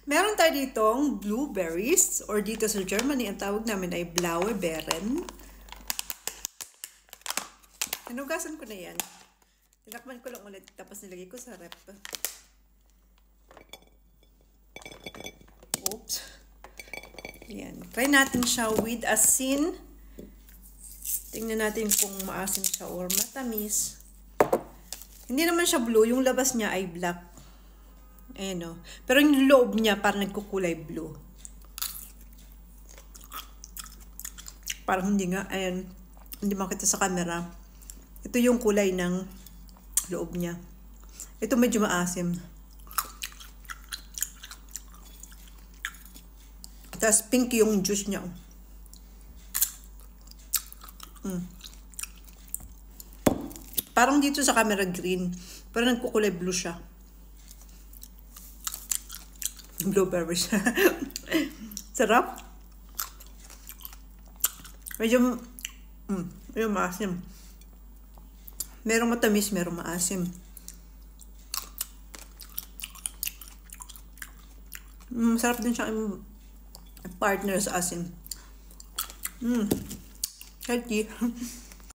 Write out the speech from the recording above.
Meron tayo ditong blueberries, or dito sa Germany, ang tawag namin ay blaue Beeren. Hinugasan ko na yan. Tinakman ko lang ulit, tapos nilagay ko sa rep. Oops. Yan. Try natin siya with asin. Tingnan natin kung maasim siya or matamis. Hindi naman siya blue, yung labas niya ay black. Ayan o. Pero yung loob niya parang nagkukulay blue. Parang hindi nga. Ayan. Hindi makita sa camera. Ito yung kulay ng loob niya. Ito medyo maasim. Tapos pink yung juice niya. Parang dito sa camera green. Pero nagkukulay blue siya. Blueberries. Sarap. Medyo maasim. Merong matamis, merong maasim. Sarap din siya partner sa asim. Healthy.